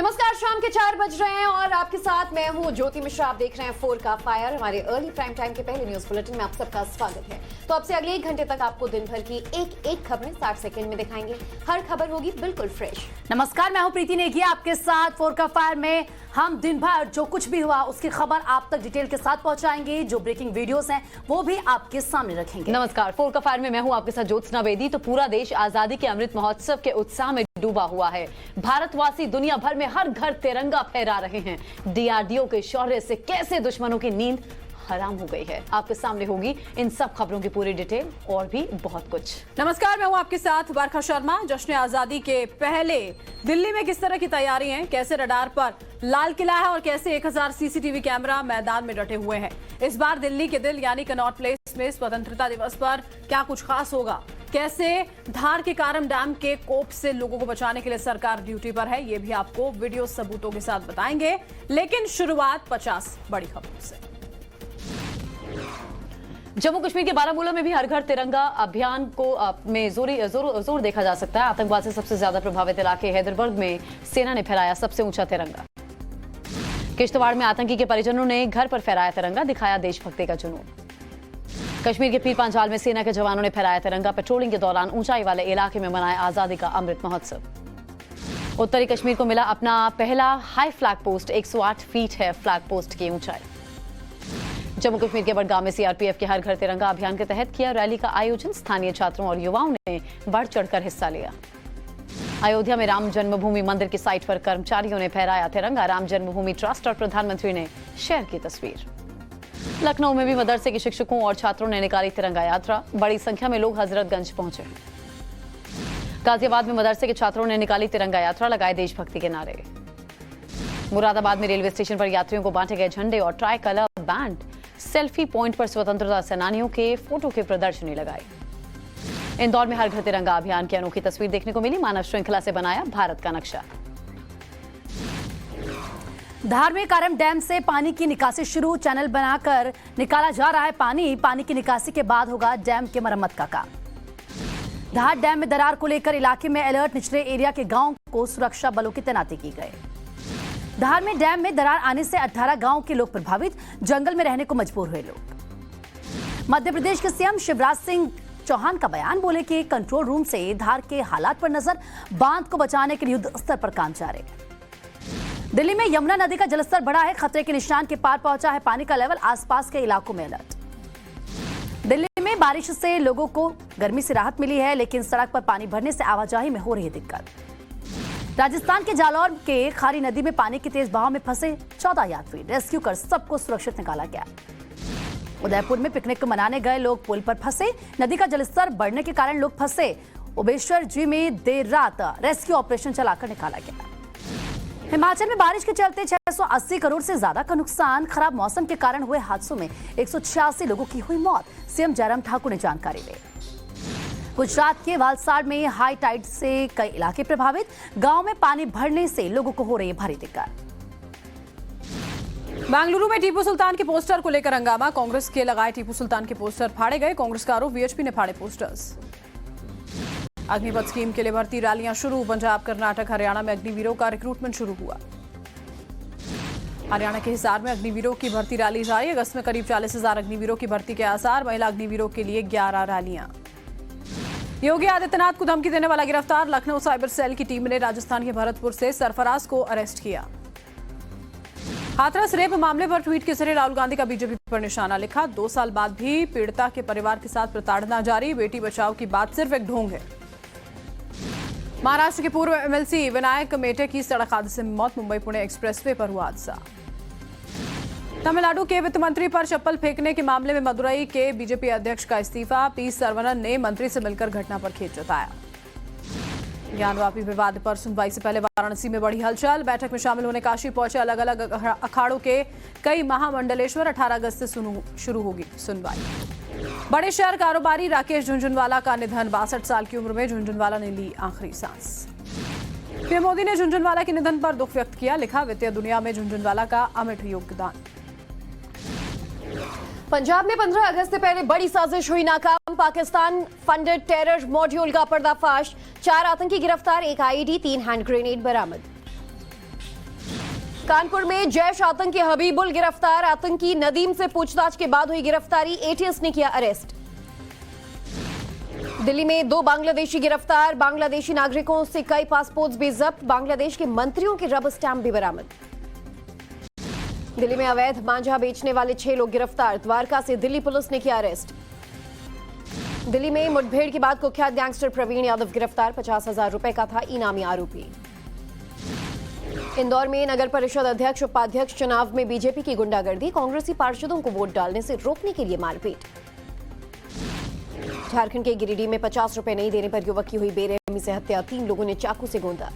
नमस्कार, शाम के 4 बज रहे हैं और आपके साथ मैं हूं ज्योति मिश्रा। आप देख रहे हैं 4 का फायर। हमारे अर्ली प्राइम टाइम के पहले न्यूज बुलेटिन में आप सबका स्वागत है। तो अब से अगले 1 घंटे तक आपको दिन भर की एक खबरें 60 सेकंड में दिखाएंगे। हर खबर होगी बिल्कुल फ्रेश। नमस्कार, मैं हूं प्रीति नेगी आपके साथ 4 का फायर में। हम दिन भर जो कुछ भी हुआ उसकी खबर आप तक डिटेल के साथ पहुंचाएंगे। जो ब्रेकिंग वीडियोस हैं वो भी आपके सामने रखेंगे। नमस्कार, 4 का फायर में मैं हूं आपके साथ ज्योत्सना बेदी। तो पूरा देश आजादी के अमृत महोत्सव के उत्साह में डूबा हुआ है। भारतवासी दुनिया भर में हर घर तिरंगा फहरा रहे हैं। डीआरडीओ के शौर्य से कैसे दुश्मनों की नींद हराम हो गई है, आपके सामने होगी इन सब खबरों की पूरी डिटेल और भी बहुत कुछ। नमस्कार, मैं हूं आपके साथ वर्षा शर्मा। जश्न आजादी के पहले दिल्ली में किस तरह की तैयारी है, कैसे रडार पर लाल किला है और कैसे 1000 सीसीटीवी कैमरा मैदान में डटे हुए हैं। इस बार दिल्ली के दिल यानी कनॉट प्लेस में स्वतंत्रता दिवस पर क्या कुछ खास होगा, कैसे धार के कारम डैम के कोप से लोगों को बचाने के लिए सरकार ड्यूटी पर है, ये भी आपको वीडियो सबूतों के साथ बताएंगे। लेकिन शुरुआत 50 बड़ी खबरों से। जम्मू कश्मीर के बारामूला में भी हर घर तिरंगा अभियान को में जोर देखा जा सकता है। आतंकवाद से सबसे ज्यादा प्रभावित इलाके हैदरबर्ग में सेना ने फहराया सबसे ऊंचा तिरंगा। किश्तवाड़ में आतंकी के परिजनों ने घर पर फहराया तिरंगा, दिखाया देशभक्ति का जुनून। कश्मीर के पीर पांचाल में सेना के जवानों ने फहराया तिरंगा, पेट्रोलिंग के दौरान ऊंचाई वाले इलाके में मनाया आजादी का अमृत महोत्सव। उत्तरी कश्मीर को मिला अपना पहला हाई फ्लैग पोस्ट, 108 फीट है फ्लैग पोस्ट की ऊंचाई। जम्मू कश्मीर के बडगाम में सीआरपीएफ के हर घर तिरंगा अभियान के तहत किया रैली का आयोजन। स्थानीय छात्रों और युवाओं ने बढ़ चढ़कर हिस्सा लिया। अयोध्या में राम जन्मभूमि मंदिर की साइट पर कर्मचारियों ने फहराया तिरंगा। राम जन्मभूमि ट्रस्ट और प्रधानमंत्री ने शेयर की तस्वीर। लखनऊ में भी मदरसे के शिक्षकों और छात्रों ने निकाली तिरंगा यात्रा। बड़ी संख्या में लोग हजरतगंज पहुंचे। गाजियाबाद में मदरसे के छात्रों ने निकाली तिरंगा यात्रा, लगाए देशभक्ति के नारे। मुरादाबाद में रेलवे स्टेशन पर यात्रियों को बांटे गए झंडे और try colour band. Selfie point पर स्वतंत्रता सेनानियों के फोटो की प्रदर्शनी लगाई। इंदौर में हर घर तिरंगा अभियान की अनोखी तस्वीर देखने को मिली। मानव श्रृंखला से बनाया भारत का नक्शा। धार में कारम डैम से पानी की निकासी शुरू, चैनल बनाकर निकाला जा रहा है पानी। पानी की निकासी के बाद होगा डैम के मरम्मत का काम। धार डैम में दरार को लेकर इलाके में अलर्ट, निचले एरिया के गांव को सुरक्षा बलों की तैनाती की गई। धार में डैम में दरार आने से 18 गांव के लोग प्रभावित, जंगल में रहने को मजबूर हुए लोग। मध्य प्रदेश के सीएम शिवराज सिंह चौहान का बयान, बोले कि कंट्रोल रूम से धार के हालात पर नजर, बांध को बचाने के लिए युद्ध स्तर पर काम जारी। दिल्ली में यमुना नदी का जलस्तर बढ़ा है, खतरे के निशान के पार पहुंचा है पानी का लेवल, आसपास के इलाकों में अलर्ट। दिल्ली में बारिश से लोगों को गर्मी से राहत मिली है, लेकिन सड़क पर पानी भरने से आवाजाही में हो रही है दिक्कत। राजस्थान के जालौर के खारी नदी में पानी के तेज बहाव में फंसे 14 यात्री, रेस्क्यू कर सबको सुरक्षित निकाला गया। उदयपुर में पिकनिक मनाने गए लोग पुल पर फंसे, नदी का जलस्तर बढ़ने के कारण लोग फंसे। ओबेश्वर जी में देर रात रेस्क्यू ऑपरेशन चलाकर निकाला गया। हिमाचल में बारिश के चलते 680 करोड़ से ज्यादा का नुकसान। खराब मौसम के कारण हुए हादसों में 186 लोगों की हुई मौत, सीएम जयराम ठाकुर ने जानकारी दी। गुजरात के वलसाड में हाई टाइड से कई इलाके प्रभावित, गांव में पानी भरने से लोगों को हो रही है भारी दिक्कत। बेंगलुरु में टीपू सुल्तान के पोस्टर को लेकर हंगामा, कांग्रेस के लगाए टीपू सुल्तान के पोस्टर फाड़े गए। कांग्रेस का आरोप, वीएचपी ने फाड़े पोस्टर्स। अग्निपथ स्कीम के लिए भर्ती रैलियां शुरू, पंजाब, कर्नाटक, हरियाणा में अग्निवीरों का रिक्रूटमेंट शुरू हुआ। हरियाणा के हिसार में अग्निवीरों की भर्ती रैली जारी, अगस्त में करीब 40,000 अग्निवीरों की भर्ती के आसार। महिला अग्निवीरों के लिए 11 रैलियां। योगी आदित्यनाथ को धमकी देने वाला गिरफ्तार, लखनऊ साइबर सेल की टीम ने राजस्थान के भरतपुर से सरफराज को अरेस्ट किया। हाथरस रेप मामले पर ट्वीट के जरिए राहुल गांधी का बीजेपी पर निशाना, लिखा 2 साल बाद भी पीड़िता के परिवार के साथ प्रताड़ना जारी, बेटी बचाओ की बात सिर्फ एक ढोंग है। महाराष्ट्र के पूर्व एमएलसी विनायक मेटे की सड़क हादसे में मौत, मुंबई पुणे एक्सप्रेसवे पर हुआ हादसा। तमिलनाडु के वित्त मंत्री पर चप्पल फेंकने के मामले में मदुरई के बीजेपी अध्यक्ष का इस्तीफा, पी सर्वनन ने मंत्री से मिलकर घटना पर खेद जताया। ज्ञानवापी विवाद पर सुनवाई से पहले वाराणसी में बड़ी हलचल, बैठक में शामिल होने काशी पहुंचे अलग अलग अखाड़ों के कई महामंडलेश्वर। 18 अगस्त से शुरू होगी सुनवाई। बड़े शहर कारोबारी राकेश झुनझुनवाला का निधन, 62 साल की उम्र में झुनझुनवाला ने ली आखिरी सांस। पीएम मोदी ने झुनझुनवाला के निधन पर दुख व्यक्त किया, लिखा वित्तीय दुनिया में झुनझुनवाला का अमिट योगदान। पंजाब में 15 अगस्त से पहले बड़ी साजिश हुई नाकाम, पाकिस्तान फंडेड टेरर मॉड्यूल का पर्दाफाश, 4 आतंकी गिरफ्तार, 1 आईईडी, 3 हैंड ग्रेनेड बरामद। कानपुर में जैश आतंकी हबीबुल गिरफ्तार। आतंकी नदीम से पूछताछ के बाद हुई गिरफ्तारी। एटीएस ने किया अरेस्ट। दिल्ली में 2 बांग्लादेशी गिरफ्तार। बांग्लादेशी नागरिकों से कई पासपोर्ट्स भी जब्त। बांग्लादेश के मंत्रियों के रबर स्टैंप भी बरामद। दिल्ली में अवैध मांझा बेचने वाले 6 लोग गिरफ्तार। द्वारका से दिल्ली पुलिस ने किया अरेस्ट। दिल्ली में मुठभेड़ के बाद कुख्यात गैंगस्टर प्रवीण यादव गिरफ्तार। 50,000 रुपए का था इनामी आरोपी। इंदौर में नगर परिषद अध्यक्ष उपाध्यक्ष चुनाव में बीजेपी की गुंडागर्दी। कांग्रेसी पार्षदों को वोट डालने से रोकने के लिए मारपीट। झारखंड के गिरिडीह में 50 रुपए नहीं देने पर युवक की हुई बेरहमी से हत्या। 3 लोगों ने चाकू से गोंदा।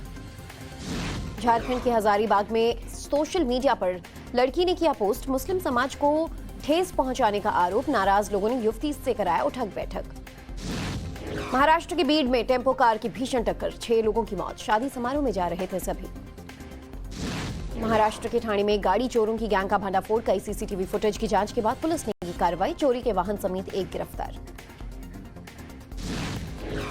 झारखंड के हजारीबाग में सोशल मीडिया पर लड़की ने किया पोस्ट। मुस्लिम समाज को ठेस पहुंचाने का आरोप। नाराज लोगों ने युवती से कराया उठक बैठक। महाराष्ट्र के बीड में टेम्पो कार की भीषण टक्कर। 6 लोगों की मौत। शादी समारोह में जा रहे थे सभी। महाराष्ट्र के ठाणे में गाड़ी चोरों की गैंग का भंडाफोड़। कई सीसीटीवी फुटेज की जांच के बाद पुलिस ने की कार्रवाई। चोरी के वाहन समेत 1 गिरफ्तार।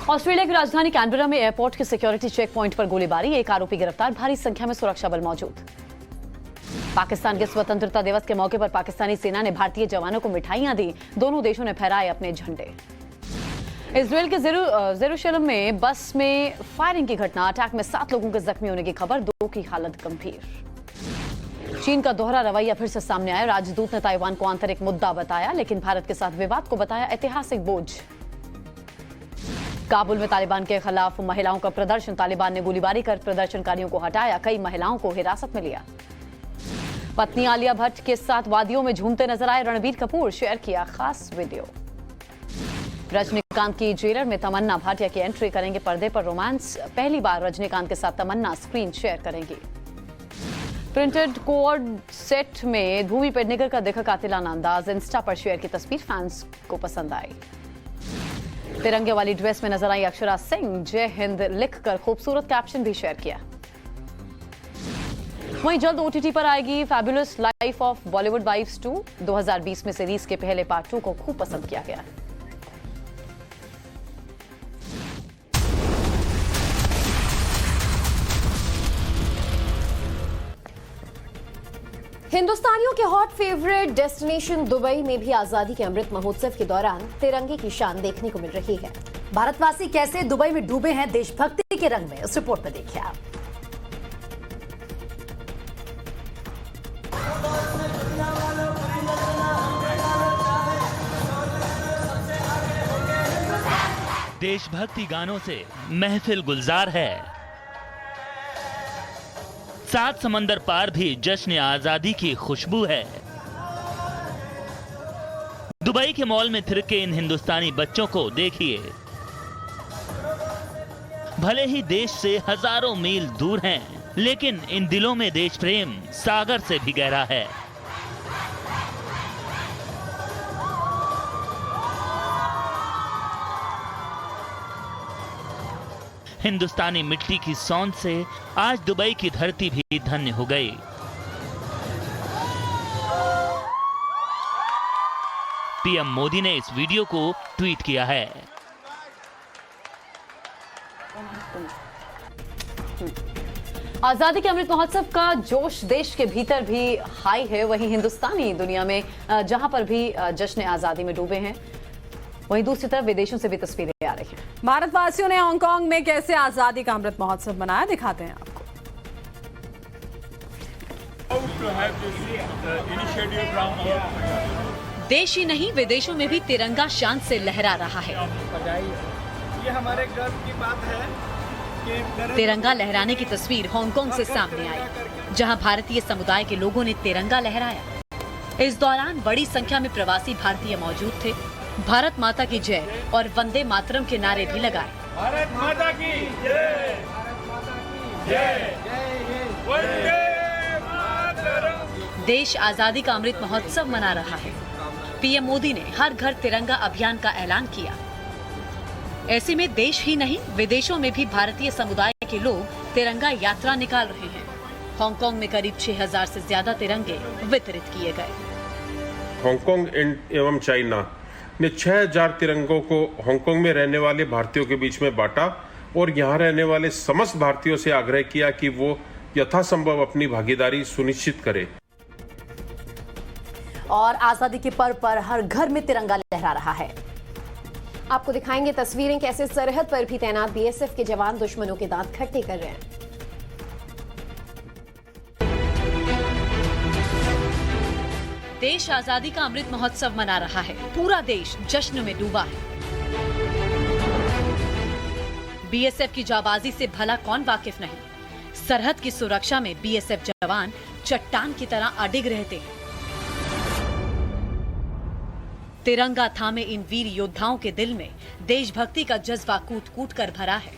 ऑस्ट्रेलिया की राजधानी कैनबरा में एयरपोर्ट के सिक्योरिटी चेक पॉइंट पर गोलीबारी। 1 आरोपी गिरफ्तार। भारी संख्या में सुरक्षा बल मौजूद। पाकिस्तान के स्वतंत्रता दिवस के मौके पर पाकिस्तानी सेना ने भारतीय जवानों को मिठाइयां दी। दोनों देशों ने फहराए अपने झंडे। इजरायल के जेरूशलम में बस में फायरिंग की घटना। अटैक में 7 लोगों के जख्मी होने की खबर। 2 की हालत गंभीर। चीन का दोहरा रवैया फिर से सामने आया। राजदूत ने ताइवान को आंतरिक मुद्दा बताया, लेकिन भारत के साथ विवाद को बताया ऐतिहासिक बोझ। काबुल में तालिबान के खिलाफ महिलाओं का प्रदर्शन। तालिबान ने गोलीबारी कर प्रदर्शनकारियों को हटाया। कई महिलाओं को हिरासत में लिया। पत्नी आलिया भट्ट के साथ वादियों में झूमते नजर आए रणबीर कपूर। शेयर किया खास वीडियो। रजनीकांत की जेलर में तमन्ना भाटिया की एंट्री। करेंगे पर्दे पर रोमांस। पहली बार रजनीकांत के साथ तमन्ना स्क्रीन शेयर करेंगी। प्रिंटेड कोड सेट में भूमि पेडनेकर का देखा कातिलाना अंदाज। इंस्टा पर शेयर की तस्वीर फैंस को पसंद आई। तिरंगे वाली ड्रेस में नजर आई अक्षरा सिंह। जय हिंद लिखकर खूबसूरत कैप्शन भी शेयर किया। वहीं जल्द ओटीटी पर आएगी fabulous life of Bollywood wives 2। 2020 में सीरीज के पहले पार्ट 2 को खूब पसंद किया गया। हिंदुस्तानियों के हॉट फेवरेट डेस्टिनेशन दुबई में भी आजादी के अमृत महोत्सव के दौरान तिरंगे की शान देखने को मिल रही है। भारतवासी कैसे दुबई में डूबे हैं देशभक्ति के रंग में, इस रिपोर्ट में देखिए आप। देशभक्ति गानों से महफिल गुलजार है। 7 समंदर पार भी जश्न आजादी की खुशबू है। दुबई के मॉल में थिरके इन हिंदुस्तानी बच्चों को देखिए। भले ही देश से हजारों मील दूर हैं, लेकिन इन दिलों में देश प्रेम सागर से भी गहरा है। हिंदुस्तानी मिट्टी की सौंध से आज दुबई की धरती भी धन्य हो गई। पीएम मोदी ने इस वीडियो को ट्वीट किया है। आजादी के अमृत महोत्सव का जोश देश के भीतर भी हाई है। वहीं हिंदुस्तानी दुनिया में जहां पर भी जश्न आजादी में डूबे हैं, वहीं दूसरी तरफ विदेशों से भी तस्वीरें आ रही हैं। भारतवासियों ने हांगकांग में कैसे आजादी का अमृत महोत्सव मनाया, दिखाते हैं आपको। देश ही नहीं विदेशों में भी तिरंगा शान से लहरा रहा है। ये हमारे गर्व की बात है कि तिरंगा लहराने की तस्वीर हांगकांग से सामने आई, जहां भारतीय समुदाय के लोगों ने तिरंगा लहराया। इस दौरान बड़ी संख्या में प्रवासी भारतीय मौजूद थे। भारत माता की जय और वंदे मातरम के नारे भी लगाए। भारत माता की जय, जय वंदे मातरम। देश आजादी का अमृत महोत्सव मना रहा है। पीएम मोदी ने हर घर तिरंगा अभियान का ऐलान किया। ऐसे में देश ही नहीं विदेशों में भी भारतीय समुदाय के लोग तिरंगा यात्रा निकाल रहे हैं। हांगकांग में करीब 6000 से ज्यादा तिरंगे वितरित किए गए। हांगकांग एवं चाइना ने 6000 तिरंगों को हांगकांग में रहने वाले भारतीयों के बीच में बांटा और यहाँ रहने वाले समस्त भारतीयों से आग्रह किया कि वो यथासंभव अपनी भागीदारी सुनिश्चित करें। और आजादी के पर्व पर हर घर में तिरंगा लहरा रहा है। आपको दिखाएंगे तस्वीरें कैसे सरहद पर भी तैनात बीएसएफ के जवान दुश्मनों के दांत खट्टे कर रहे हैं। देश आजादी का अमृत महोत्सव मना रहा है। पूरा देश जश्न में डूबा है। बीएसएफ की जाबाजी से भला कौन वाकिफ नहीं। सरहद की सुरक्षा में बीएसएफ जवान चट्टान की तरह अडिग रहते हैं। तिरंगा थामे इन वीर योद्धाओं के दिल में देशभक्ति का जज्बा कूट कूट कर भरा है।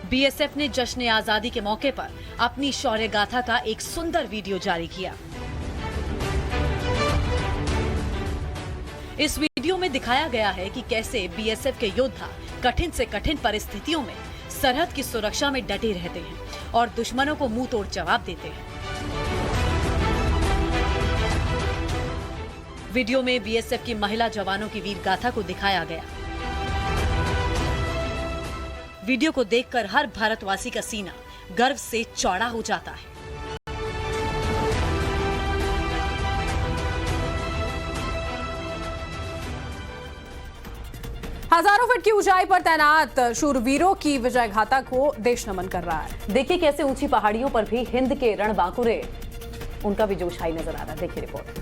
बीएसएफ ने जश्न आजादी के मौके पर अपनी शौर्य गाथा का एक सुंदर वीडियो जारी किया। इस वीडियो में दिखाया गया है कि कैसे बीएसएफ के योद्धा कठिन से कठिन परिस्थितियों में सरहद की सुरक्षा में डटे रहते हैं और दुश्मनों को मुंह तोड़ जवाब देते हैं। वीडियो में बीएसएफ की महिला जवानों की वीर गाथा को दिखाया गया। वीडियो को देखकर हर भारतवासी का सीना गर्व से चौड़ा हो जाता है। हजारों फीट की ऊंचाई पर तैनात शूरवीरों की विजय गाथा को देश नमन कर रहा है। देखिए कैसे ऊंची पहाड़ियों पर भी हिंद के रणबांकुरे उनका भी जोश हाई नजर आ रहा है। देखिए रिपोर्ट।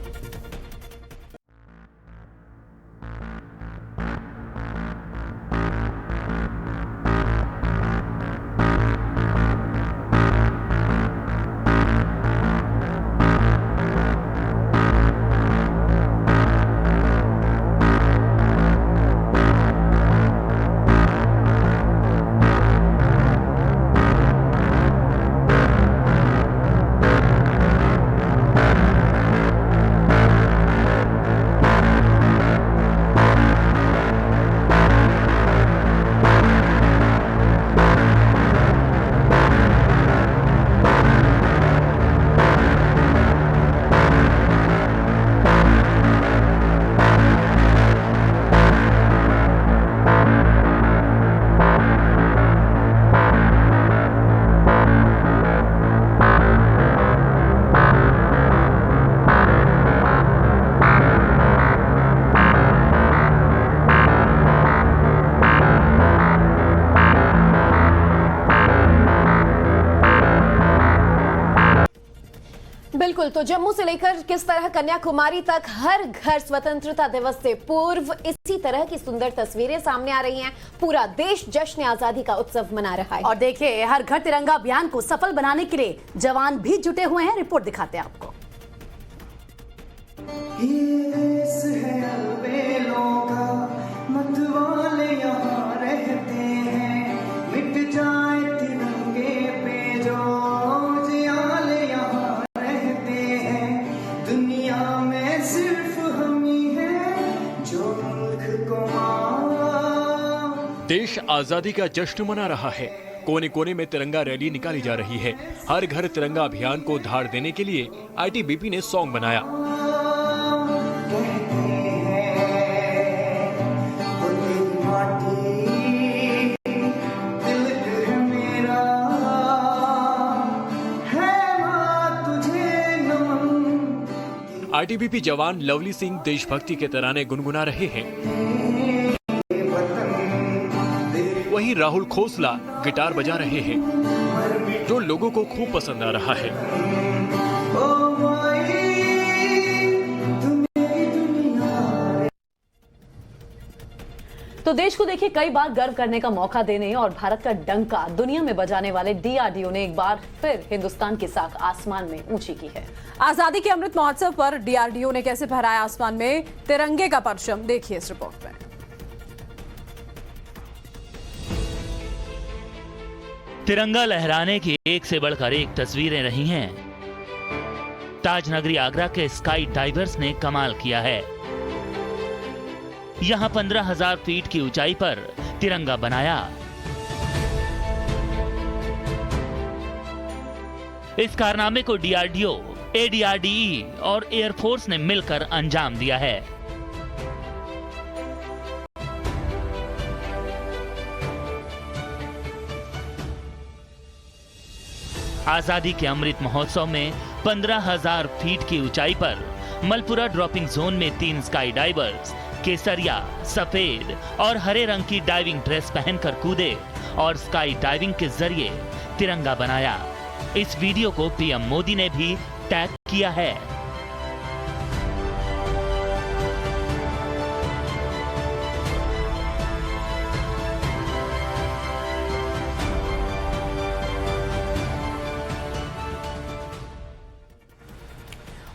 बिल्कुल, तो जम्मू से लेकर किस तरह कन्याकुमारी तक हर घर स्वतंत्रता दिवस से पूर्व इसी तरह की सुंदर तस्वीरें सामने आ रही हैं। पूरा देश जश्न आजादी का उत्सव मना रहा है। और देखिए हर घर तिरंगा अभियान को सफल बनाने के लिए जवान भी जुटे हुए हैं। रिपोर्ट दिखाते हैं आपको। देश आजादी का जश्न मना रहा है। कोने कोने में तिरंगा रैली निकाली जा रही है। हर घर तिरंगा अभियान को धार देने के लिए आईटीबीपी ने सॉन्ग बनाया। आईटीबीपी जवान लवली सिंह देशभक्ति के तराने गुनगुना रहे हैं। वहीं राहुल खोसला गिटार बजा रहे हैं, जो लोगों को खूब पसंद आ रहा है। तो देश को देखिए कई बार गर्व करने का मौका देने और भारत का डंका दुनिया में बजाने वाले डीआरडीओ ने एक बार फिर हिंदुस्तान की साख आसमान में ऊंची की है। आजादी के अमृत महोत्सव पर डीआरडीओ ने कैसे फहराया आसमान में तिरंगे का परचम, देखिए इस रिपोर्ट में। तिरंगा लहराने की एक से बढ़कर एक तस्वीरें रही हैं। ताजनगरी आगरा के स्काई डाइवर्स ने कमाल किया है। यहां 15,000 फीट की ऊंचाई पर तिरंगा बनाया। इस कारनामे को डीआरडीओ, एडीआरडीई और एयरफोर्स ने मिलकर अंजाम दिया है। आजादी के अमृत महोत्सव में 15,000 फीट की ऊंचाई पर मलपुरा ड्रॉपिंग जोन में 3 स्काई डाइवर्स केसरिया, सफेद और हरे रंग की डाइविंग ड्रेस पहनकर कूदे और स्काई डाइविंग के जरिए तिरंगा बनाया। इस वीडियो को पीएम मोदी ने भी टैग किया है।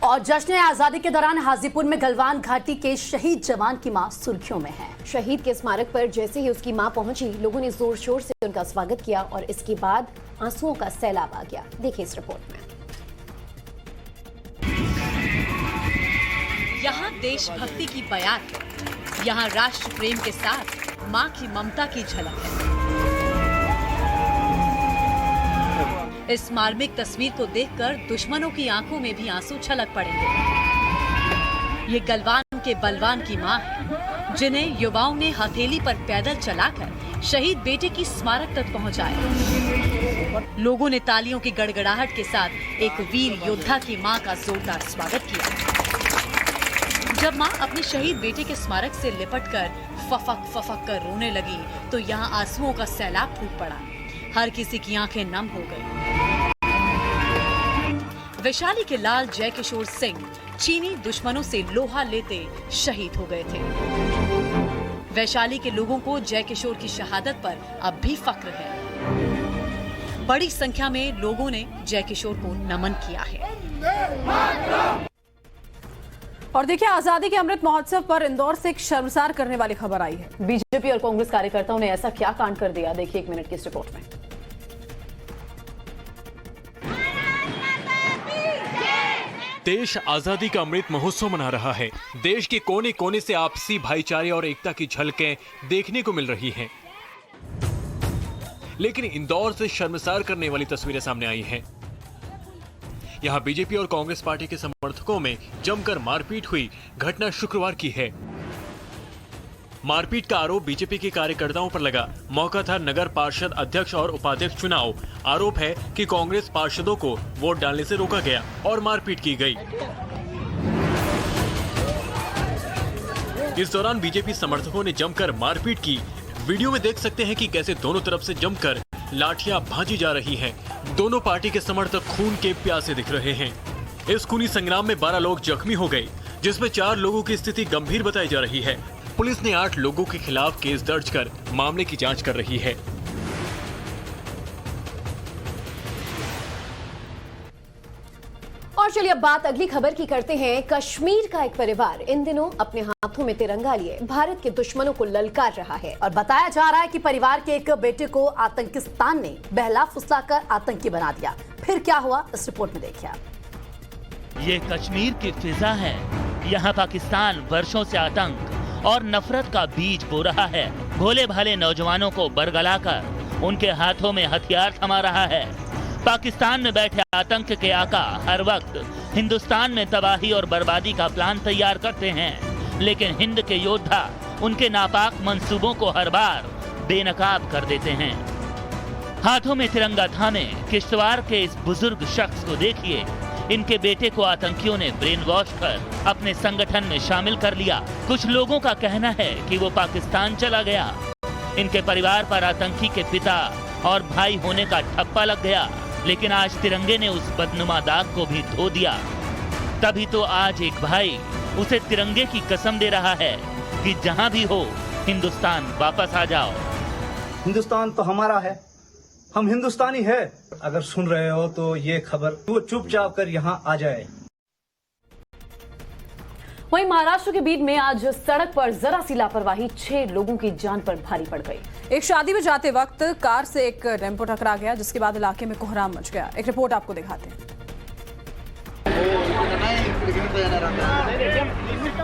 और जश्न आजादी के दौरान हाजीपुर में गलवान घाटी के शहीद जवान की मां सुर्खियों में है। शहीद के स्मारक पर जैसे ही उसकी मां पहुंची, लोगों ने जोर शोर से उनका स्वागत किया और इसके बाद आंसुओं का सैलाब आ गया। देखिए इस रिपोर्ट में। यहाँ देशभक्ति की बयान है, यहाँ राष्ट्र प्रेम के साथ माँ की ममता की झलक है। इस मार्मिक तस्वीर को देखकर दुश्मनों की आंखों में भी आंसू छलक पड़ेंगे। ये गलवान के बलवान की मां है, जिन्हें युवाओं ने हथेली पर पैदल चलाकर शहीद बेटे की स्मारक तक पहुंचाया। लोगों ने तालियों की गड़गड़ाहट के साथ एक वीर योद्धा की मां का जोरदार स्वागत किया। जब मां अपने शहीद बेटे के स्मारक से लिपटकर फफक फफक कर रोने लगी, तो यहाँ आंसुओं का सैलाब फूट पड़ा। हर किसी की आंखें नम हो गई। वैशाली के लाल जय किशोर सिंह चीनी दुश्मनों से लोहा लेते शहीद हो गए थे। वैशाली के लोगों को जय किशोर की शहादत पर अब भी फक्र है। बड़ी संख्या में लोगों ने जय किशोर को नमन किया है। और देखिए, आजादी के अमृत महोत्सव पर इंदौर से एक शर्मसार करने वाली खबर आई है। बीजेपी और कांग्रेस कार्यकर्ताओं ने ऐसा क्या कांड कर दिया, देखिए 1 मिनट की इस रिपोर्ट में। देश आजादी का अमृत महोत्सव मना रहा है। देश के कोने कोने से आपसी भाईचारे और एकता की झलकें देखने को मिल रही हैं। लेकिन इंदौर से शर्मसार करने वाली तस्वीरें सामने आई हैं। यहां बीजेपी और कांग्रेस पार्टी के समर्थकों में जमकर मारपीट हुई घटना शुक्रवार की है। मारपीट का आरोप बीजेपी के कार्यकर्ताओं पर लगा। मौका था नगर पार्षद अध्यक्ष और उपाध्यक्ष चुनाव। आरोप है कि कांग्रेस पार्षदों को वोट डालने से रोका गया और मारपीट की गई। इस दौरान बीजेपी समर्थकों ने जमकर मारपीट की। वीडियो में देख सकते हैं कि कैसे दोनों तरफ से जमकर लाठियां भांजी जा रही हैं। दोनों पार्टी के समर्थक खून के प्यासे दिख रहे हैं। इस खूनी संग्राम में 12 लोग जख्मी हो गए, जिसमें 4 लोगों की स्थिति गंभीर बताई जा रही है। पुलिस ने 8 लोगों के खिलाफ केस दर्ज कर मामले की जांच कर रही है। और चलिए अब बात अगली खबर की करते हैं। कश्मीर का एक परिवार इन दिनों अपने हाथों में तिरंगा लिए भारत के दुश्मनों को ललकार रहा है। और बताया जा रहा है कि परिवार के एक बेटे को आतंकिस्तान ने बहला फुसलाकर आतंकी बना दिया। फिर क्या हुआ, इस रिपोर्ट में देखिए आप। ये कश्मीर की फिजा है। यहाँ पाकिस्तान वर्षों से आतंक और नफरत का बीज बो रहा है। भोले भाले नौजवानों को बरगलाकर उनके हाथों में हथियार थमा रहा है। पाकिस्तान में बैठे आतंक के आका हर वक्त हिंदुस्तान में तबाही और बर्बादी का प्लान तैयार करते हैं, लेकिन हिंद के योद्धा उनके नापाक मंसूबों को हर बार बेनकाब कर देते हैं। हाथों में तिरंगा थामे किश्तवाड़ के इस बुजुर्ग शख्स को देखिए। इनके बेटे को आतंकियों ने ब्रेन वॉश कर अपने संगठन में शामिल कर लिया। कुछ लोगों का कहना है कि वो पाकिस्तान चला गया। इनके परिवार पर आतंकी के पिता और भाई होने का ठप्पा लग गया, लेकिन आज तिरंगे ने उस बदनुमा दाग को भी धो दिया। तभी तो आज एक भाई उसे तिरंगे की कसम दे रहा है कि जहां भी हो हिंदुस्तान वापस आ जाओ। हिंदुस्तान तो हमारा है, हम हिंदुस्तानी है। अगर सुन रहे हो तो ये खबर वो चुपचाप कर यहाँ आ जाए। वहीं महाराष्ट्र के बीड में आज सड़क पर जरा सी लापरवाही 6 लोगों की जान पर भारी पड़ गई। एक शादी में जाते वक्त कार से एक टेम्पो टकरा गया, जिसके बाद इलाके में कोहराम मच गया। एक रिपोर्ट आपको दिखाते हैं।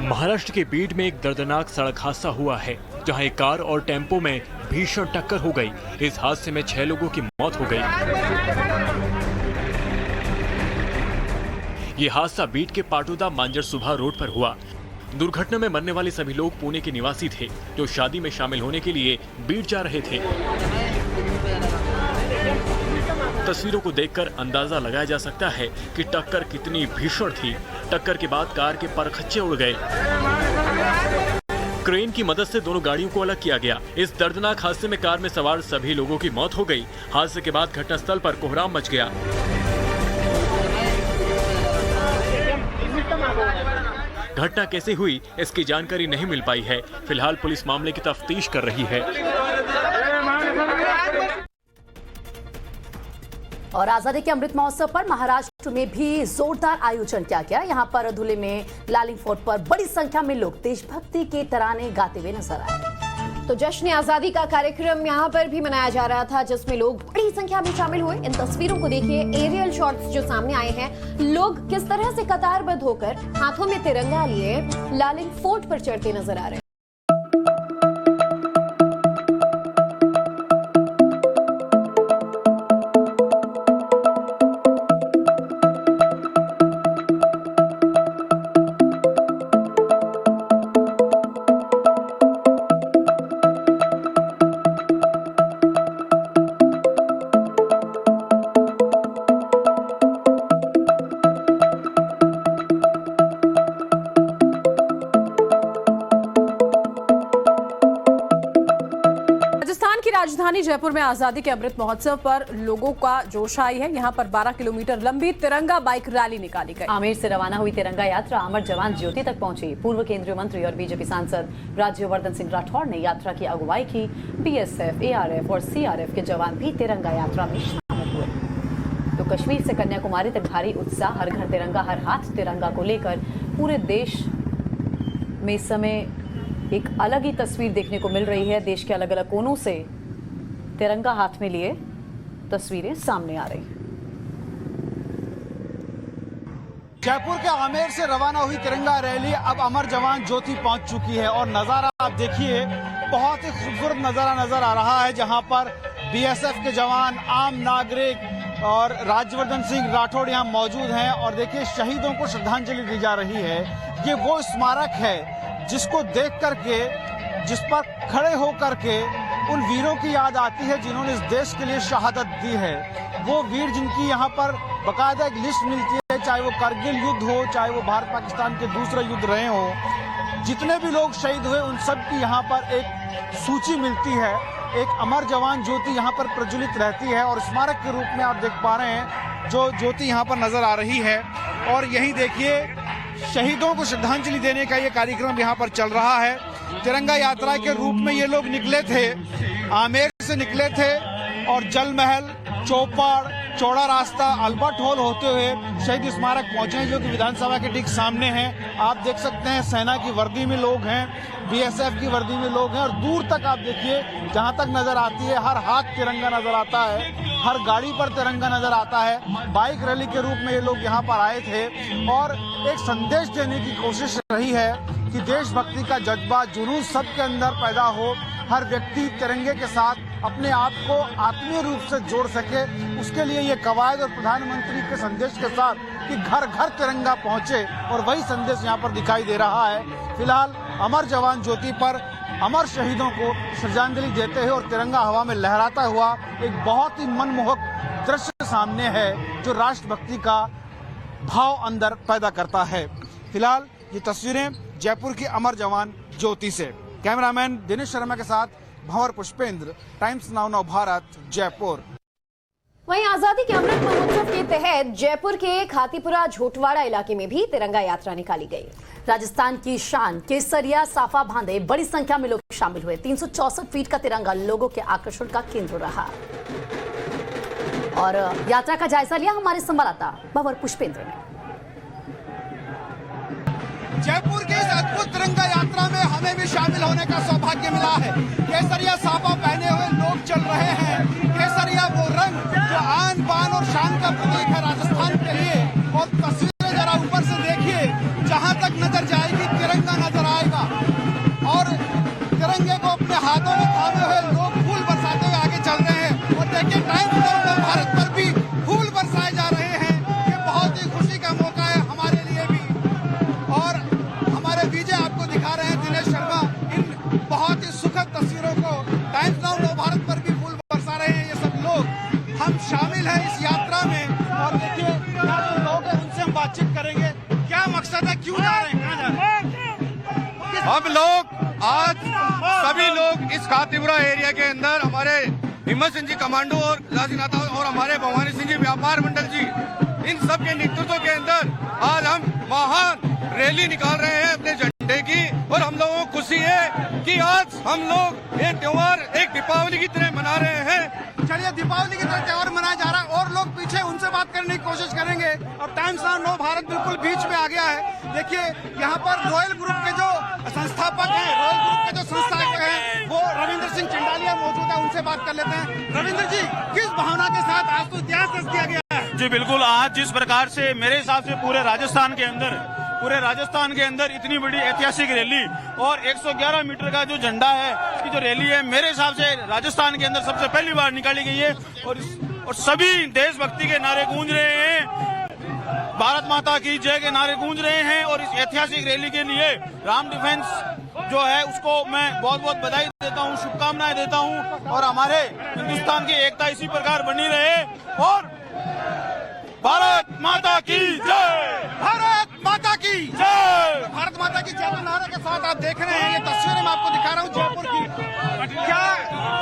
महाराष्ट्र के बीड में एक दर्दनाक सड़क हादसा हुआ है, जहां एक कार और टेम्पो में भीषण टक्कर हो गई। इस हादसे में 6 लोगों की मौत हो गई। ये हादसा बीड के पाटुदा मांजर सुभा रोड पर हुआ। दुर्घटना में मरने वाले सभी लोग पुणे के निवासी थे, जो शादी में शामिल होने के लिए बीड जा रहे थे। तस्वीरों को देखकर अंदाजा लगाया जा सकता है कि टक्कर कितनी भीषण थी। टक्कर के बाद कार के परखच्चे उड़ गए। क्रेन की मदद से दोनों गाड़ियों को अलग किया गया। इस दर्दनाक हादसे में कार में सवार सभी लोगों की मौत हो गई। हादसे के बाद घटनास्थल पर कोहराम मच गया। घटना कैसे हुई इसकी जानकारी नहीं मिल पाई है। फिलहाल पुलिस मामले की तफ्तीश कर रही है। और आजादी के अमृत महोत्सव पर महाराष्ट्र में भी जोरदार आयोजन किया गया। यहाँ पर धुले में लालिंग फोर्ट पर बड़ी संख्या में लोग देशभक्ति के तराने गाते हुए नजर आए। तो जश्न आजादी का कार्यक्रम यहाँ पर भी मनाया जा रहा था, जिसमें लोग बड़ी संख्या में शामिल हुए। इन तस्वीरों को देखिए, एरियल शॉट्स जो सामने आए हैं, लोग किस तरह से कतारबद्ध होकर हाथों में तिरंगा लिए लालिंग फोर्ट पर चढ़ते नजर आ रहे हैं। राजधानी जयपुर में आजादी के अमृत महोत्सव पर लोगों का जोश आई है। यहाँ पर 12 किलोमीटर लंबी तिरंगा बाइक रैली निकाली गई। आमेर से रवाना हुई तिरंगा यात्रा अमर जवान ज्योति तक पहुंची। पूर्व केंद्रीय मंत्री और बीजेपी सांसद राज्यवर्धन सिंह राठौड़ ने यात्रा की अगुवाई की। बीएसएफ, एआरएफ और सीआरएफ के जवान भी तिरंगा यात्रा में शामिल हुए। तो कश्मीर से कन्याकुमारी तक भारी उत्साह, हर घर तिरंगा हर हाथ तिरंगा को लेकर पूरे देश में इस समय एक अलग ही तस्वीर देखने को मिल रही है। देश के अलग अलग कोनों से तिरंगा हाथ में लिए तस्वीरें सामने आ रही हैं। जयपुर के आमेर से रवाना हुई तिरंगा रैली अब अमर जवान ज्योति पहुंच चुकी है और नजारा आप देखिए, बहुत ही खूबसूरत नजारा नजर आ रहा है, जहां पर बीएसएफ के जवान, आम नागरिक और राज्यवर्धन सिंह राठौड़ यहां मौजूद हैं। और देखिए, शहीदों को श्रद्धांजलि दी जा रही है। ये वो स्मारक है जिसको देख करके, जिस पर खड़े होकर के उन वीरों की याद आती है जिन्होंने इस देश के लिए शहादत दी है। वो वीर जिनकी यहाँ पर बाकायदा एक लिस्ट मिलती है, चाहे वो कारगिल युद्ध हो, चाहे वो भारत पाकिस्तान के दूसरे युद्ध रहे हो, जितने भी लोग शहीद हुए उन सब की यहाँ पर एक सूची मिलती है। एक अमर जवान ज्योति यहाँ पर प्रज्वलित रहती है और स्मारक के रूप में आप देख पा रहे हैं जो ज्योति यहाँ पर नजर आ रही है। और यही देखिए, शहीदों को श्रद्धांजलि देने का ये कार्यक्रम यहाँ पर चल रहा है। तिरंगा यात्रा के रूप में ये लोग निकले थे, आमेर से निकले थे और जल महल, चौपाड़, चौड़ा रास्ता, अल्बर्ट हॉल होते हुए शहीद स्मारक पहुंचे हैं, जो कि विधानसभा के ठीक सामने हैं। आप देख सकते हैं, सेना की वर्दी में लोग हैं, बीएसएफ की वर्दी में लोग हैं और दूर तक आप देखिए, जहां तक नजर आती है, हर हाथ तिरंगा नजर आता है, हर गाड़ी पर तिरंगा नजर आता है। बाइक रैली के रूप में ये लोग यहाँ पर आए थे और एक संदेश देने की कोशिश रही है कि देशभक्ति का जज्बा, जुनून सबके अंदर पैदा हो, हर व्यक्ति तिरंगे के साथ अपने आप को आत्मीय रूप से जोड़ सके। उसके लिए ये कवायद और प्रधानमंत्री के संदेश के साथ कि घर घर तिरंगा पहुंचे, और वही संदेश यहाँ पर दिखाई दे रहा है। फिलहाल अमर जवान ज्योति पर अमर शहीदों को श्रद्धांजलि देते हुए और तिरंगा हवा में लहराता हुआ एक बहुत ही मनमोहक दृश्य सामने है, जो राष्ट्रभक्ति का भाव अंदर पैदा करता है। फिलहाल ये तस्वीरें जयपुर की अमर जवान ज्योति से। कैमरामैन दिनेश शर्मा के साथ भंवर पुष्पेंद्र, टाइम्स नाउ नव भारत, जयपुर। वहीं आजादी के अमृत महोत्सव के तहत जयपुर के खातीपुरा झोटवाड़ा इलाके में भी तिरंगा यात्रा निकाली गई। राजस्थान की शान केसरिया साफा बांधे बड़ी संख्या में लोग शामिल हुए। 364 फीट का तिरंगा लोगों के आकर्षण का केंद्र रहा। और यात्रा का जायजा लिया हमारे संवाददाता भंवर पुष्पेंद्र ने। जयपुर की इस अद्भुत तिरंगा यात्रा में हमें भी शामिल होने का सौभाग्य मिला है। केसरिया साफा पहने हुए लोग चल रहे हैं। केसरिया वो रंग जो आन बान और शान का प्रतीक है राजस्थान के लिए। और तस्वीरें जरा ऊपर से देखिए, जहां तक नजर जाएगी तिरंगा नजर आएगा और तिरंगे को अपने हाथों में थामे हुए लोग फूल बरसाते हुए आगे चल रहे हैं। और देखिए, टाइम्स नाउ भारत पर भी फूल बरसाए जा रहे हैं। ये बहुत ही खुशी का मौका है हमारे लिए भी। और हमारे विजय आपको दिखा रहे हैं, दिनेश शर्मा, इन बहुत ही सुखद तस्वीरों को। टाइम्स नाउ भारत पर भी फूल कातीपुरा एरिया के अंदर हमारे हिम्मत सिंह जी कमांडो और लाजीनाथा और हमारे भवानी सिंह जी व्यापार मंडल जी, इन सब के नेतृत्व के अंदर आज हम महान रैली निकाल रहे हैं अपने झंडे की। और हम लोगों को खुशी है कि आज हम लोग ये त्योहार एक दीपावली की तरह मना रहे हैं। चलिए, दीपावली की तरह त्योहार मनाया जा रहा है और लोग पीछे उनसे बात करने की कोशिश करेंगे। अब टाइम्स नाउ नो भारत बिल्कुल बीच में आ गया है। देखिए, यहाँ पर रॉयल ग्रुप के जो संस्थापक हैं, रॉयल ग्रुप के जो संस्थापक हैं, वो रविंद्र सिंह चंडालिया मौजूद है, उनसे बात कर लेते हैं। रविंद्र जी, किस भावना के साथ आज तो इतिहास रच दिया गया है? जी बिल्कुल, आज जिस प्रकार से मेरे हिसाब से पूरे राजस्थान के अंदर इतनी बड़ी ऐतिहासिक रैली और 111 मीटर का जो झंडा है, इसकी जो रैली है, मेरे हिसाब से राजस्थान के अंदर सबसे पहली बार निकाली गई है। और सभी देशभक्ति के नारे गूंज रहे हैं, भारत माता की जय के नारे गूंज रहे हैं। और इस ऐतिहासिक रैली के लिए राम डिफेंस जो है उसको मैं बहुत बहुत बधाई देता हूँ, शुभकामनाएं देता हूँ। और हमारे हिंदुस्तान की एकता इसी प्रकार बनी रहे। और भारत माता की जय, भारत माता की जय। भारत माता की जय के नारे के साथ आप देख रहे हैं, ये तस्वीरें मैं आपको दिखा रहा हूँ जयपुर की।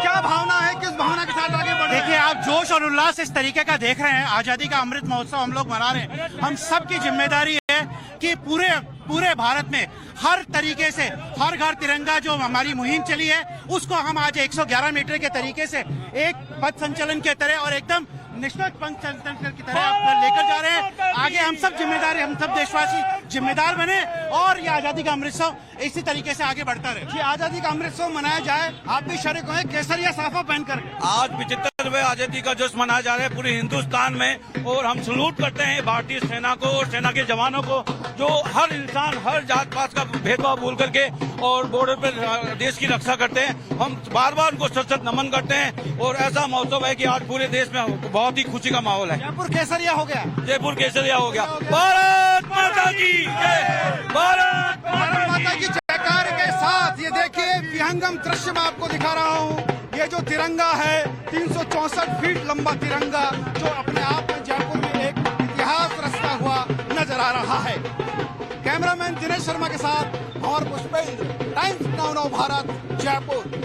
क्या भावना है, किस भावना के साथ आगे बढ़ रहे हैं? देखिए, आप जोश और उल्लास इस तरीके का देख रहे हैं। आजादी का अमृत महोत्सव हम लोग मना रहे हैं। हम सबकी जिम्मेदारी है कि पूरे भारत में हर तरीके से हर घर तिरंगा जो हमारी मुहिम चली है, उसको हम आज 111 मीटर के तरीके से एक पथ संचलन के तरह और एकदम निष्पक्ष पंथ संचलन की तरह आप लेकर जा रहे हैं। आगे हम सब जिम्मेदार, हम सब देशवासी जिम्मेदार बने और ये आजादी का अमृतसर इसी तरीके से आगे बढ़ता रहे। कि आजादी का अमृतसर मनाया जाए, आप भी शरीक हुए केसरिया साफा पहनकर। आज 75वें आजादी का जश्न मनाया जा रहा है पूरे हिंदुस्तान में। और हम सलूट करते हैं भारतीय सेना को और सेना के जवानों को, जो हर इंसान, हर जात पात का भेदभाव भूल करके और बॉर्डर पर देश की रक्षा करते हैं। हम बार बार उनको सशक्त नमन करते हैं। और ऐसा महोत्सव है कि आज पूरे देश में बहुत ही खुशी का माहौल है। जयपुर केसरिया हो गया, जयपुर केसरिया हो गया। भारत माता की जय, भारत माता की जयकार के साथ ये देखिए विहंगम दृश्य मैं आपको दिखा रहा हूँ। ये जो तिरंगा है, 364 फीट लंबा तिरंगा, जो अपने आप में जयपुर में एक इतिहास रचता हुआ नजर आ रहा है। कैमरामैन दिनेश शर्मा के साथ और पुष्पेंद्र, टाइम्स नाउ भारत, जयपुर।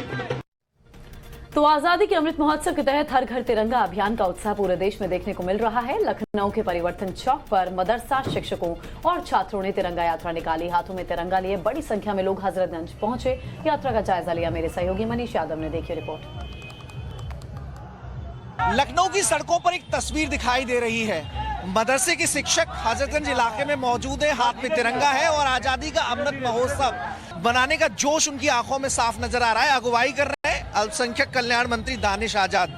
तो आजादी के अमृत महोत्सव के तहत हर घर तिरंगा अभियान का उत्साह पूरे देश में देखने को मिल रहा है। लखनऊ के परिवर्तन चौक पर मदरसा शिक्षकों और छात्रों ने तिरंगा यात्रा निकाली। हाथों में तिरंगा लिए बड़ी संख्या में लोग हजरतगंज पहुंचे। यात्रा का जायजा लिया मेरे सहयोगी मनीष यादव ने। देखिए रिपोर्ट। लखनऊ की सड़कों पर एक तस्वीर दिखाई दे रही है। मदरसे के शिक्षक हजरतगंज इलाके में मौजूद है, हाथ में तिरंगा है और आजादी का अमृत महोत्सव बनाने का जोश उनकी आंखों में साफ नजर आ रहा है। अगुवाई कर रहे हैं अल्पसंख्यक कल्याण मंत्री दानिश आजाद।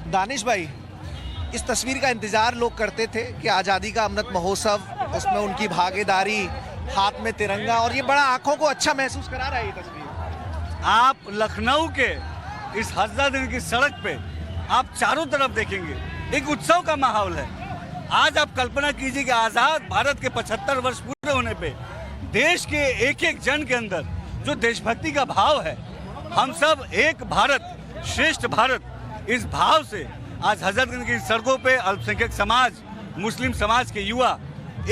दानिश भाई, इस तस्वीर का इंतजार लोग करते थे कि आजादी का अमृत महोत्सव, उसमें उनकी भागीदारी, हाथ में तिरंगा, और ये बड़ा आंखों को अच्छा महसूस करा रहा है ये तस्वीर। आप लखनऊ के इस हजरतगंज की सड़क पे आप चारों तरफ देखेंगे एक उत्सव का माहौल है। आज आप कल्पना कीजिए कि आजाद भारत के 75 वर्ष पूरे होने पे देश के एक एक जन के अंदर जो देशभक्ति का भाव है, हम सब एक भारत श्रेष्ठ भारत, इस भाव से आज हजरतगंज की सड़कों पे अल्पसंख्यक समाज, मुस्लिम समाज के युवा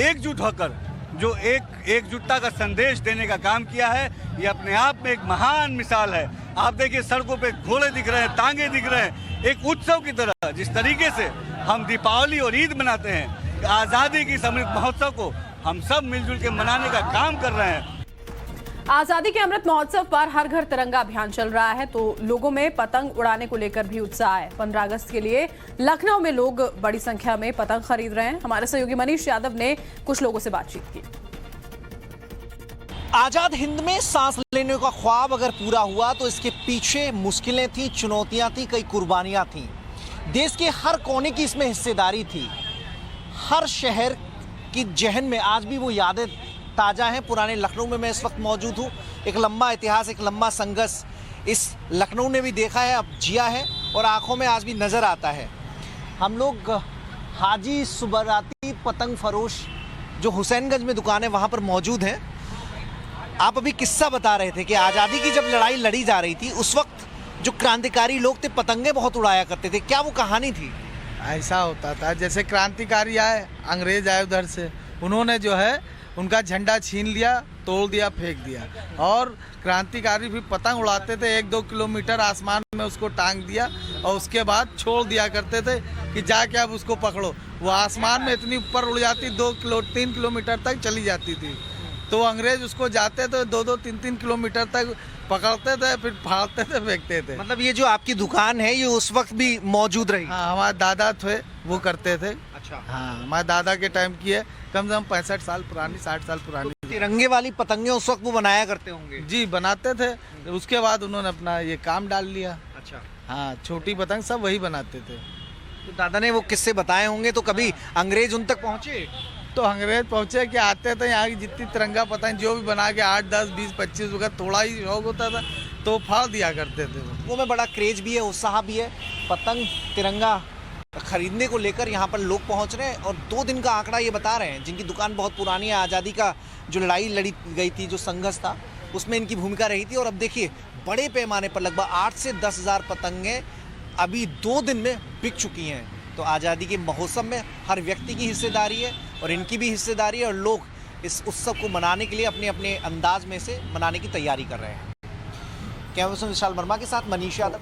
एकजुट होकर जो एकजुटता का संदेश देने का काम किया है, ये अपने आप में एक महान मिसाल है। आप देखिए सड़कों पे घोड़े दिख रहे हैं, टांगे दिख रहे हैं, एक उत्सव की तरह। जिस तरीके से हम दीपावली और ईद मनाते हैं, आजादी की अमृत महोत्सव को हम सब मिलजुल के मनाने का काम कर रहे हैं। आजादी के अमृत महोत्सव पर हर घर तिरंगा अभियान चल रहा है, तो लोगों में पतंग उड़ाने को लेकर भी उत्साह है। 15 अगस्त के लिए लखनऊ में लोग बड़ी संख्या में पतंग खरीद रहे हैं। हमारे सहयोगी मनीष यादव ने कुछ लोगों से बातचीत की। आजाद हिंद में सांस लेने का ख्वाब अगर पूरा हुआ तो इसके पीछे मुश्किलें थी, चुनौतियां थी, कई कुर्बानियां थी। देश के हर कोने की इसमें हिस्सेदारी थी। हर शहर की जहन में आज भी वो यादें ताज़ा हैं। पुराने लखनऊ में मैं इस वक्त मौजूद हूँ। एक लंबा इतिहास, एक लंबा संघर्ष इस लखनऊ ने भी देखा है, अब जिया है और आंखों में आज भी नज़र आता है। हम लोग हाजी सुबराती पतंग फरोश जो हुसैनगंज में दुकान है वहाँ पर मौजूद हैं। आप अभी किस्सा बता रहे थे कि आज़ादी की जब लड़ाई लड़ी जा रही थी उस वक्त जो क्रांतिकारी लोग थे पतंगे बहुत उड़ाया करते थे, क्या वो कहानी थी? ऐसा होता था जैसे क्रांतिकारी आए, अंग्रेज आए उधर से, उन्होंने जो है उनका झंडा छीन लिया, तोड़ दिया, फेंक दिया। और क्रांतिकारी भी पतंग उड़ाते थे 1-2 किलोमीटर आसमान में, उसको टांग दिया और उसके बाद छोड़ दिया करते थे कि जाके अब उसको पकड़ो। वो आसमान में इतनी ऊपर उड़ जाती, 2-3 किलोमीटर तक चली जाती थी। तो अंग्रेज उसको जाते थे 2-2, 3-3 किलोमीटर तक पकड़ते थे, फिर फाड़ते थे, फेंकते थे। मतलब ये जो आपकी दुकान है ये उस वक्त भी मौजूद रही? हाँ, हमारे दादा थे, वो करते थे। अच्छा। हाँ, हमारे दादा के टाइम की है, कम से कम 65 साल पुरानी, 60 साल पुरानी। तो तिरंगे वाली पतंगे उस वक्त वो बनाया करते होंगे? जी, बनाते थे। उसके बाद उन्होंने अपना ये काम डाल लिया। अच्छा। हाँ, छोटी पतंग सब वही बनाते थे। तो दादा ने वो किस्से बताए होंगे, तो कभी अंग्रेज उन तक पहुंचे? तो अंग्रेज पहुंचे कि आते थे, यहाँ की जितनी तिरंगा पतंग जो भी बना के 8, 10, 20, 25 वगैरह थोड़ा ही शौक होता था तो फाड़ दिया करते थे। वो में बड़ा क्रेज भी है, उत्साह भी है। पतंग तिरंगा खरीदने को लेकर यहाँ पर लोग पहुँच रहे हैं और 2 दिन का आंकड़ा ये बता रहे हैं। जिनकी दुकान बहुत पुरानी है, आज़ादी का जो लड़ाई लड़ी गई थी, जो संघर्ष था, उसमें इनकी भूमिका रही थी। और अब देखिए बड़े पैमाने पर लगभग 8 से 10 हज़ार पतंगें अभी 2 दिन में बिक चुकी हैं। तो आज़ादी के महोत्सव में हर व्यक्ति की हिस्सेदारी है और इनकी भी हिस्सेदारी है, और लोग इस उत्सव को मनाने के लिए अपने अपने अंदाज में से मनाने की तैयारी कर रहे हैं। कैमरा पर्सन विशाल वर्मा के साथ मनीष यादव।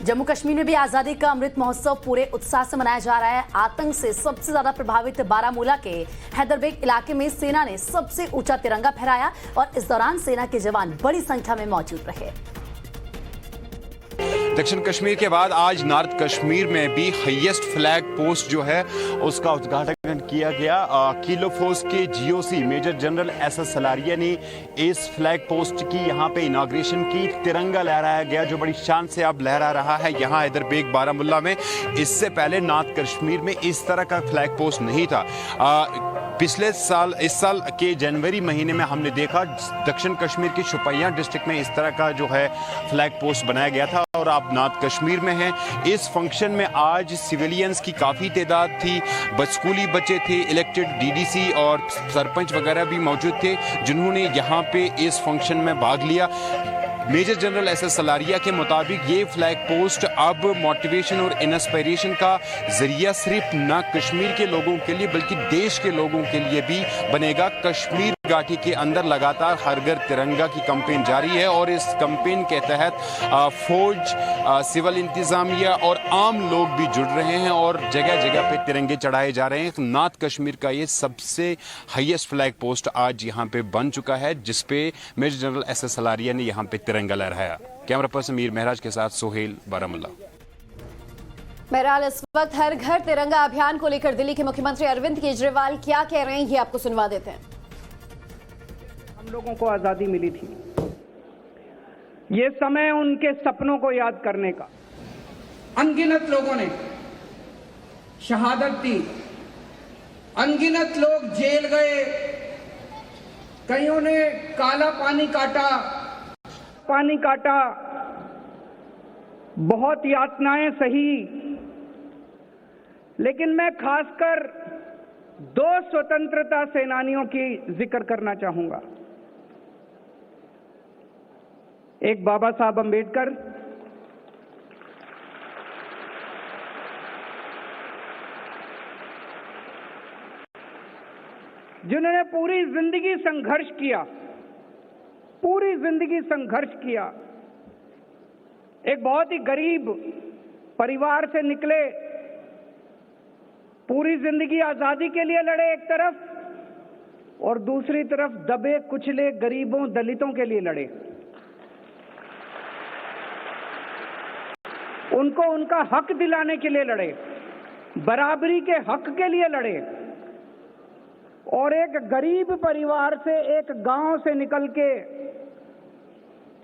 जम्मू कश्मीर में भी आजादी का अमृत महोत्सव पूरे उत्साह से मनाया जा रहा है। आतंक से सबसे ज्यादा प्रभावित बारामूला के हैदरबेग इलाके में सेना ने सबसे ऊंचा तिरंगा फहराया और इस दौरान सेना के जवान बड़ी संख्या में मौजूद रहे। दक्षिण कश्मीर के बाद आज नॉर्थ कश्मीर में भी हाईएस्ट फ्लैग पोस्ट जो है उसका उद्घाटन किया गया। किलो फोर्स के GOC major general SS Salaria ने इस फ्लैग पोस्ट की यहाँ पे इनॉग्रेशन की। तिरंगा लहराया गया जो बड़ी शान से अब लहरा रहा है यहाँ हैदरबेग बारामूला में। इससे पहले नॉर्थ कश्मीर में इस तरह का फ्लैग पोस्ट नहीं था। पिछले साल, इस साल के जनवरी महीने में हमने देखा दक्षिण कश्मीर के शोपियां डिस्ट्रिक्ट में इस तरह का जो है फ्लैग पोस्ट बनाया गया था और आप नॉर्थ कश्मीर में हैं। इस फंक्शन में आज सिविलियंस की काफ़ी तादाद थी, स्कूली बच्चे थे, इलेक्टेड डीडीसी और सरपंच वगैरह भी मौजूद थे जिन्होंने यहाँ पे इस फंक्शन में भाग लिया। मेजर जनरल एसएस सलारिया के मुताबिक ये फ्लैग पोस्ट अब मोटिवेशन और इंस्पिरेशन का जरिया सिर्फ न कश्मीर के लोगों के लिए बल्कि देश के लोगों के लिए भी बनेगा। कश्मीर घाटी के अंदर लगातार हर घर तिरंगा की कैंपेन जारी है और इस कैंपेन के तहत फौज, सिविल इंतजामिया और आम लोग भी जुड़ रहे हैं और जगह जगह पे तिरंगे चढ़ाए जा रहे हैं। नॉर्थ कश्मीर का ये सबसे हाईएस्ट फ्लैग पोस्ट आज यहाँ पे बन चुका है जिसपे मेजर जनरल एसएस सलारिया ने यहाँ पे तिरंगा लहराया। कैमरा पर्सन मीर महराज के साथ सोहेल, बारामूला। बहरहाल इस वक्त हर घर तिरंगा अभियान को लेकर दिल्ली के मुख्यमंत्री अरविंद केजरीवाल क्या कह रहे हैं, ये आपको सुनवा देते हैं। हम लोगों को आजादी मिली थी, ये समय उनके सपनों को याद करने का। अनगिनत लोगों ने शहादत दी, अनगिनत लोग जेल गए, कईयों ने काला पानी काटा, बहुत यातनाएं सही। लेकिन मैं खासकर 2 स्वतंत्रता सेनानियों की जिक्र करना चाहूंगा। एक बाबा साहब अंबेडकर, जिन्होंने पूरी जिंदगी संघर्ष किया। एक बहुत ही गरीब परिवार से निकले, पूरी जिंदगी आजादी के लिए लड़े एक तरफ और दूसरी तरफ दबे कुचले गरीबों, दलितों के लिए लड़े। उनको उनका हक दिलाने के लिए लड़े, बराबरी के हक के लिए लड़े। और एक गरीब परिवार से, एक गांव से निकल के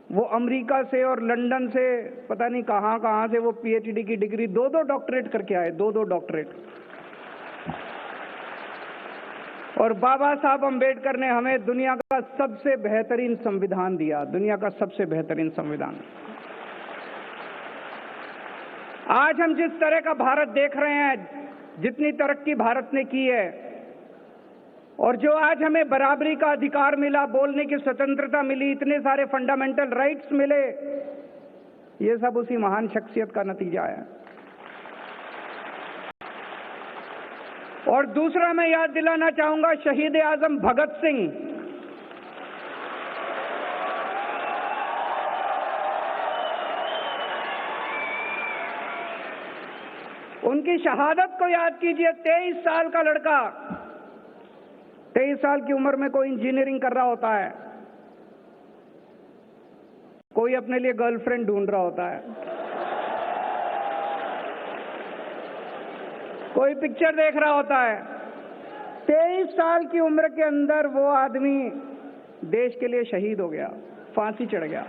वो अमेरिका से और लंदन से पता नहीं कहां से वो पीएचडी की डिग्री, 2 डॉक्टरेट करके आए, 2 डॉक्टरेट। और बाबा साहब अंबेडकर ने हमें दुनिया का सबसे बेहतरीन संविधान दिया, दुनिया का सबसे बेहतरीन संविधान। आज हम जिस तरह का भारत देख रहे हैं, जितनी तरक्की भारत ने की है और जो आज हमें बराबरी का अधिकार मिला, बोलने की स्वतंत्रता मिली, इतने सारे फंडामेंटल राइट्स मिले, ये सब उसी महान शख्सियत का नतीजा है। और दूसरा मैं याद दिलाना चाहूंगा शहीद आजम भगत सिंह, उनकी शहादत को याद कीजिए। 23 साल का लड़का, 23 साल की उम्र में कोई इंजीनियरिंग कर रहा होता है, कोई अपने लिए गर्लफ्रेंड ढूंढ रहा होता है, कोई पिक्चर देख रहा होता है। 23 साल की उम्र के अंदर वो आदमी देश के लिए शहीद हो गया, फांसी चढ़ गया।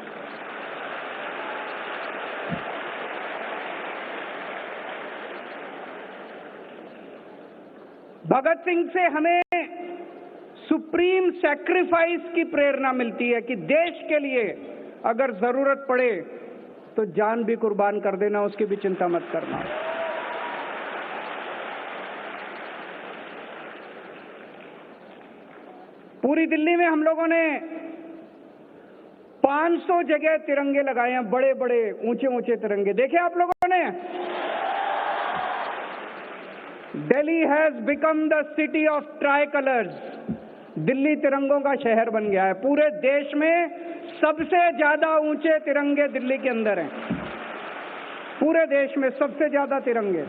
भगत सिंह से हमें सुप्रीम सैक्रिफाइस की प्रेरणा मिलती है कि देश के लिए अगर जरूरत पड़े तो जान भी कुर्बान कर देना, उसकी भी चिंता मत करना। पूरी दिल्ली में हम लोगों ने 500 जगह तिरंगे लगाए हैं, बड़े बड़े ऊंचे ऊंचे तिरंगे। देखे आप लोगों ने? Delhi has become the city of tricolours. Delhi तिरंगों का शहर बन गया है। पूरे देश में सबसे ज्यादा ऊंचे तिरंगे दिल्ली के अंदर हैं। पूरे देश में सबसे ज्यादा तिरंगे।